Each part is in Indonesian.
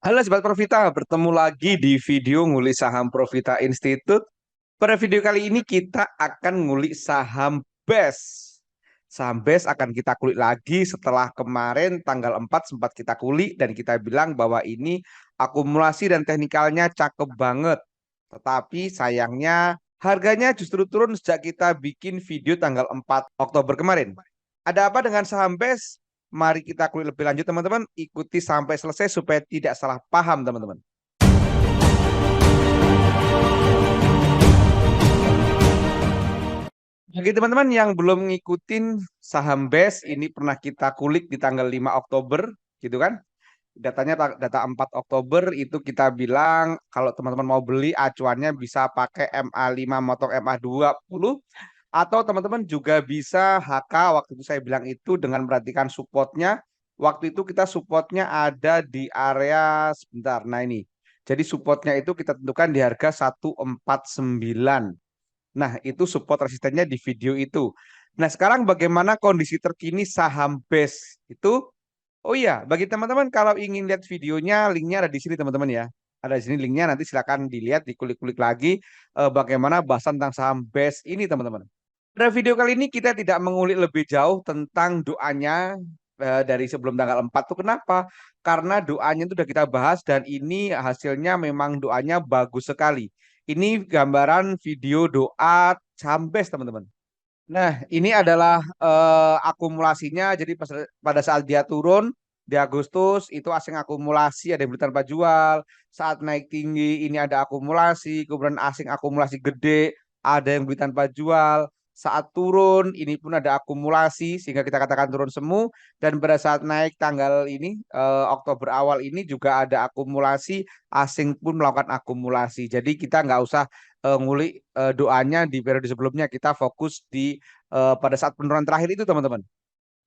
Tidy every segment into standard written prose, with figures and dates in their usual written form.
Halo Sobat Profita, bertemu lagi di video ngulik saham Profita Institute. Pada video kali ini kita akan ngulik saham BES. Saham BES akan kita kulik lagi setelah kemarin tanggal 4 sempat kita kulik dan kita bilang bahwa ini akumulasi dan teknikalnya cakep banget. Tetapi sayangnya harganya justru turun sejak kita bikin video tanggal 4 Oktober kemarin. Ada apa dengan saham BES? Mari kita kulik lebih lanjut teman-teman. Ikuti sampai selesai supaya tidak salah paham teman-teman. Bagi teman-teman yang belum ngikutin saham BES, ini pernah kita kulik di tanggal 5 Oktober, gitu kan? Datanya data 4 Oktober itu kita bilang kalau teman-teman mau beli acuannya bisa pakai MA5 motong MA20 atau teman-teman juga bisa HK. Waktu itu saya bilang itu dengan memperhatikan supportnya. Waktu itu kita supportnya ada di area sebentar. Nah ini. Jadi supportnya itu kita tentukan di harga 149. Nah, itu support resistennya di video itu. Nah, sekarang bagaimana kondisi terkini saham BES itu? Oh iya, bagi teman-teman kalau ingin lihat videonya, linknya ada di sini teman-teman ya. Ada di sini linknya, nanti silakan dilihat, dikulik-kulik lagi bagaimana bahasan tentang saham BES ini teman-teman. Pada video kali ini kita tidak mengulik lebih jauh tentang doanya dari sebelum tanggal 4 tuh kenapa? Karena doanya itu sudah kita bahas dan ini hasilnya memang doanya bagus sekali. Ini gambaran video doa Jambes teman-teman. Nah, ini adalah akumulasinya. Jadi pada saat dia turun di Agustus itu asing akumulasi ada yang beli tanpa jual. Saat naik tinggi ini ada akumulasi, kemudian asing akumulasi gede, ada yang beli tanpa jual. Saat turun ini pun ada akumulasi sehingga kita katakan turun semu dan pada saat naik tanggal ini Oktober awal ini juga ada akumulasi, asing pun melakukan akumulasi. Jadi kita nggak usah ngulik doanya di periode sebelumnya, kita fokus di pada saat penurunan terakhir itu teman-teman.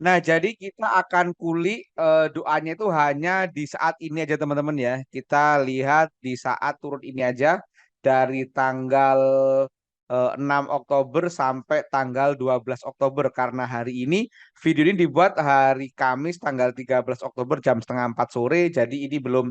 Nah, jadi kita akan kulik doanya itu hanya di saat ini aja teman-teman ya. Kita lihat di saat turun ini aja dari tanggal 6 Oktober sampai tanggal 12 Oktober karena hari ini video ini dibuat hari Kamis tanggal 13 Oktober jam setengah 4 sore. Jadi ini belum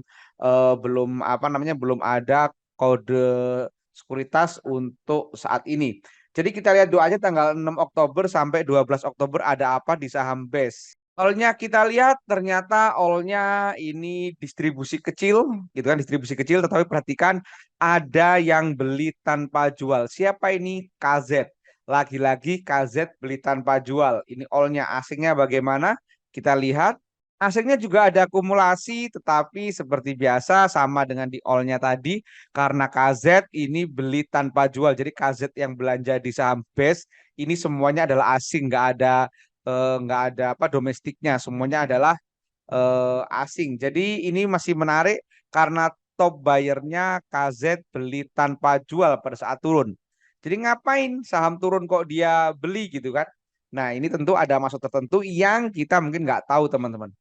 apa namanya belum ada kode sekuritas untuk saat ini. Jadi kita lihat doanya tanggal 6 Oktober sampai 12 Oktober ada apa di saham BES. All-nya kita lihat ternyata all-nya ini distribusi kecil, gitu kan distribusi kecil. Tetapi perhatikan ada yang beli tanpa jual. Siapa ini? KZ. Lagi-lagi KZ beli tanpa jual. Ini all-nya asingnya bagaimana? Kita lihat. Asingnya juga ada akumulasi, tetapi seperti biasa sama dengan di all-nya tadi, karena KZ ini beli tanpa jual. Jadi KZ yang belanja di saham BES ini semuanya adalah asing, nggak ada apa domestiknya, semuanya adalah asing. Jadi ini masih menarik karena top buyernya KZ beli tanpa jual pada saat turun. Jadi ngapain saham turun kok dia beli gitu kan? Nah ini tentu ada maksud tertentu yang kita mungkin nggak tahu teman-teman.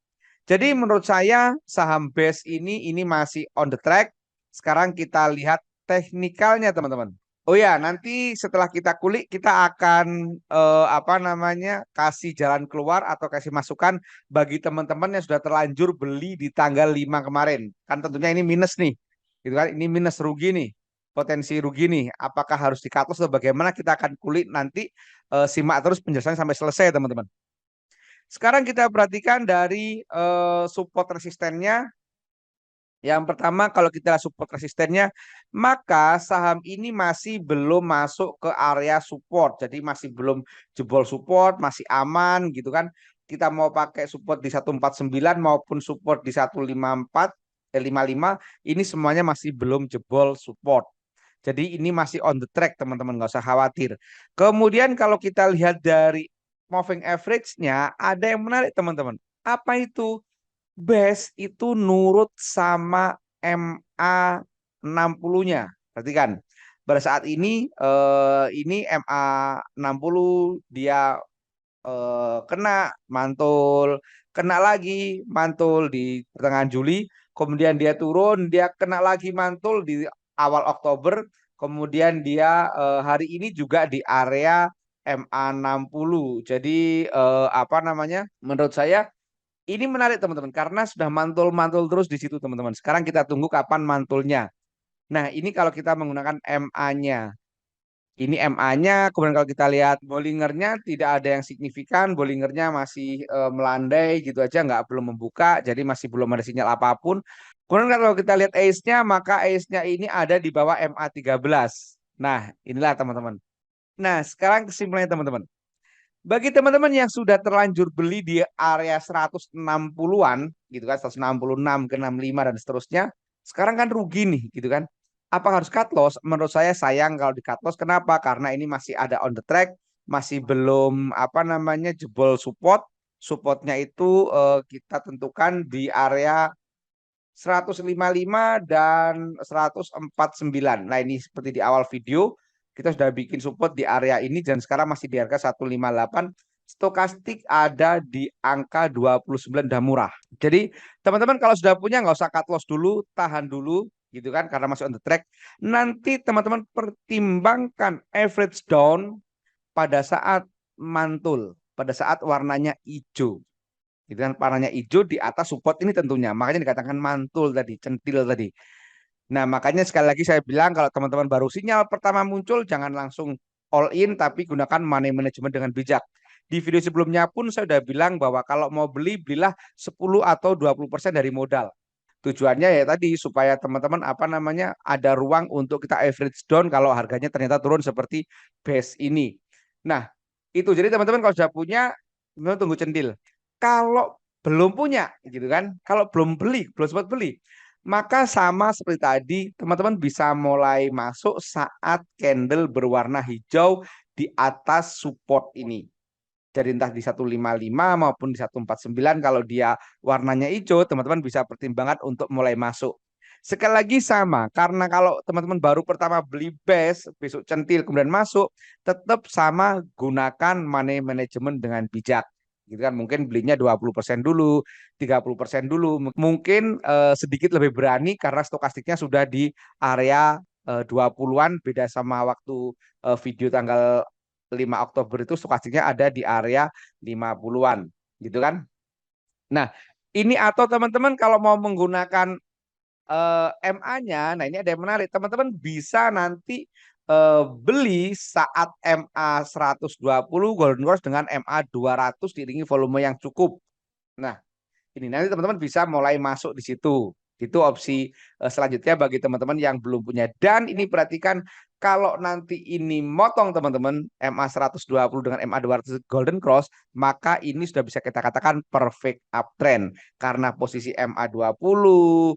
Jadi menurut saya saham BES ini masih on the track. Sekarang kita lihat teknikalnya teman-teman. Oh ya, nanti setelah kita kulik kita akan apa namanya kasih jalan keluar atau kasih masukan bagi teman-teman yang sudah terlanjur beli di tanggal 5 kemarin. Kan tentunya ini minus nih. Gitu kan? Ini minus rugi nih. Potensi rugi nih. Apakah harus di cut loss atau bagaimana kita akan kulik nanti simak terus penjelasannya sampai selesai teman-teman. Sekarang kita perhatikan dari support resistennya. Yang pertama, kalau kita support resistennya, maka saham ini masih belum masuk ke area support. Jadi masih belum jebol support, masih aman gitu kan. Kita mau pakai support di 149 maupun support di 154, 55, ini semuanya masih belum jebol support. Jadi ini masih on the track teman-teman, nggak usah khawatir. Kemudian kalau kita lihat dari moving average-nya, ada yang menarik teman-teman. Apa itu? BES itu nurut sama MA 60-nya. Perhatikan. Pada saat ini MA 60 dia kena mantul, kena lagi mantul di pertengahan Juli, kemudian dia turun, dia kena lagi mantul di awal Oktober, kemudian dia hari ini juga di area MA 60. Jadi apa namanya? Menurut saya Ini menarik teman-teman karena sudah mantul-mantul terus di situ teman-teman. Sekarang kita tunggu kapan mantulnya. Nah, ini kalau kita menggunakan MA-nya. Ini MA-nya, kemudian kalau kita lihat Bollingernya tidak ada yang signifikan, Bollingernya masih melandai gitu aja, nggak belum membuka, jadi masih belum ada sinyal apapun. Kemudian kalau kita lihat ACE-nya, maka ACE-nya ini ada di bawah MA13. Nah, inilah teman-teman. Nah, sekarang kesimpulannya teman-teman. Bagi teman-teman yang sudah terlanjur beli di area 160-an, gitu kan, 166 ke 65 dan seterusnya, sekarang kan rugi nih, gitu kan. Apa harus cut loss? Menurut saya sayang kalau di cut loss. Kenapa? Karena ini masih ada on the track, masih belum apa namanya jebol support. Supportnya itu kita tentukan di area 155 dan 149. Nah, ini seperti di awal video, kita sudah bikin support di area ini dan sekarang masih di harga 158. Stokastik ada di angka 29 dan murah. Jadi, teman-teman kalau sudah punya nggak usah cut loss dulu, tahan dulu gitu kan karena masih on the track. Nanti teman-teman pertimbangkan average down pada saat mantul, pada saat warnanya hijau. Gitu kan warnanya hijau di atas support ini tentunya. Makanya dikatakan mantul tadi, centil tadi. Nah, makanya sekali lagi saya bilang kalau teman-teman baru sinyal pertama muncul jangan langsung all in tapi gunakan money management dengan bijak. Di video sebelumnya pun saya sudah bilang bahwa kalau mau beli belilah 10 atau 20% dari modal. Tujuannya ya tadi supaya teman-teman apa namanya ada ruang untuk kita average down kalau harganya ternyata turun seperti base ini. Nah, itu jadi teman-teman kalau sudah punya teman tunggu cendil. Kalau belum punya gitu kan, kalau belum beli, belum sempat beli, maka sama seperti tadi teman-teman bisa mulai masuk saat candle berwarna hijau di atas support ini. Jadi entah di 155 maupun di 149 kalau dia warnanya hijau, teman-teman bisa pertimbangkan untuk mulai masuk. Sekali lagi sama, karena kalau teman-teman baru pertama beli base, besok centil kemudian masuk, tetap sama gunakan money management dengan bijak. Gitu kan mungkin belinya 20% dulu, 30% dulu. Mungkin sedikit lebih berani karena stokastiknya sudah di area 20-an beda sama waktu video tanggal 5 Oktober itu stokastiknya ada di area 50-an gitu kan. Nah, ini atau teman-teman kalau mau menggunakan MA-nya, nah ini ada yang menarik. Teman-teman bisa nanti beli saat MA 120 Golden Cross dengan MA 200 diiringi volume yang cukup. Nah, ini nanti teman-teman bisa mulai masuk di situ. Itu opsi selanjutnya bagi teman-teman yang belum punya. Dan ini perhatikan kalau nanti ini motong teman-teman MA 120 dengan MA 200 Golden Cross, maka ini sudah bisa kita katakan perfect uptrend karena posisi MA 20,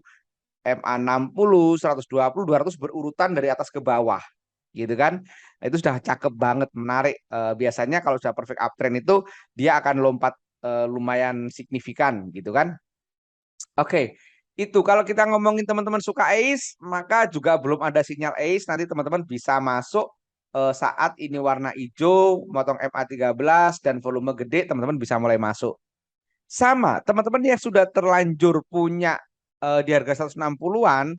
MA 60, 120, 200 berurutan dari atas ke bawah. Gitu kan? Itu sudah cakep banget, menarik. Biasanya kalau sudah perfect uptrend itu dia akan lompat lumayan signifikan gitu kan. Oke, itu kalau kita ngomongin teman-teman suka ACE, maka juga belum ada sinyal ACE. Nanti teman-teman bisa masuk saat ini warna hijau, motong MA13 dan volume gede, teman-teman bisa mulai masuk. Sama, teman-teman yang sudah terlanjur punya di harga 160-an,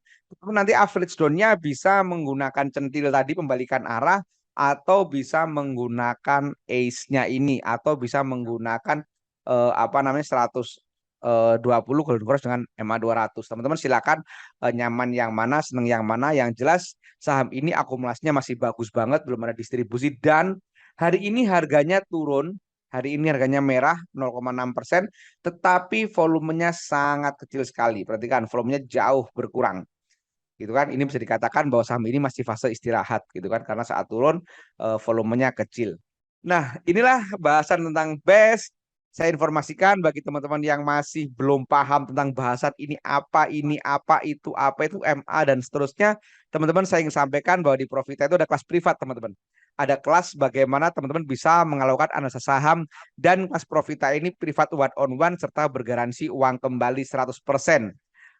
nanti average down-nya bisa menggunakan centil tadi pembalikan arah atau bisa menggunakan ace-nya ini atau bisa menggunakan apa namanya 120 Golden Cross dengan MA 200. Teman-teman silakan nyaman yang mana, seneng yang mana. Yang jelas saham ini akumulasinya masih bagus banget, belum ada distribusi dan hari ini harganya turun. Hari ini harganya merah 0,6%, tetapi volumenya sangat kecil sekali. Perhatikan, volumenya jauh berkurang. Gitu kan? Ini bisa dikatakan bahwa saham ini masih fase istirahat gitu kan karena saat turun volumenya kecil. Nah, inilah bahasan tentang BES. Saya informasikan bagi teman-teman yang masih belum paham tentang bahasan ini apa itu MA dan seterusnya. Teman-teman saya ingin sampaikan bahwa di Profita itu ada kelas privat teman-teman. Ada kelas bagaimana teman-teman bisa melakukan analisa saham dan kelas Profita ini privat one on one serta bergaransi uang kembali 100%.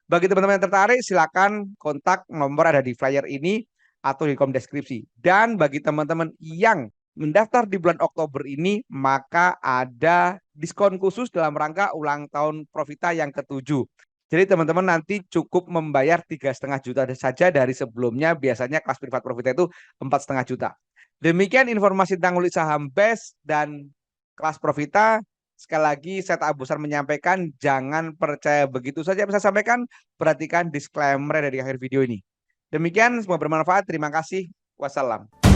Bagi teman-teman yang tertarik silakan kontak nomor ada di flyer ini atau di kolom deskripsi. Dan bagi teman-teman yang mendaftar di bulan Oktober ini maka ada diskon khusus dalam rangka ulang tahun Profita yang ke-7. Jadi teman-teman nanti cukup membayar 3,5 juta saja dari sebelumnya biasanya kelas privat Profita itu 4,5 juta. Demikian informasi tentang ulik saham BES dan kelas Profita. Sekali lagi, saya Tak Bosan menyampaikan, jangan percaya begitu saja yang saya sampaikan. Perhatikan disclaimer dari akhir video ini. Demikian, semoga bermanfaat. Terima kasih. Wassalam.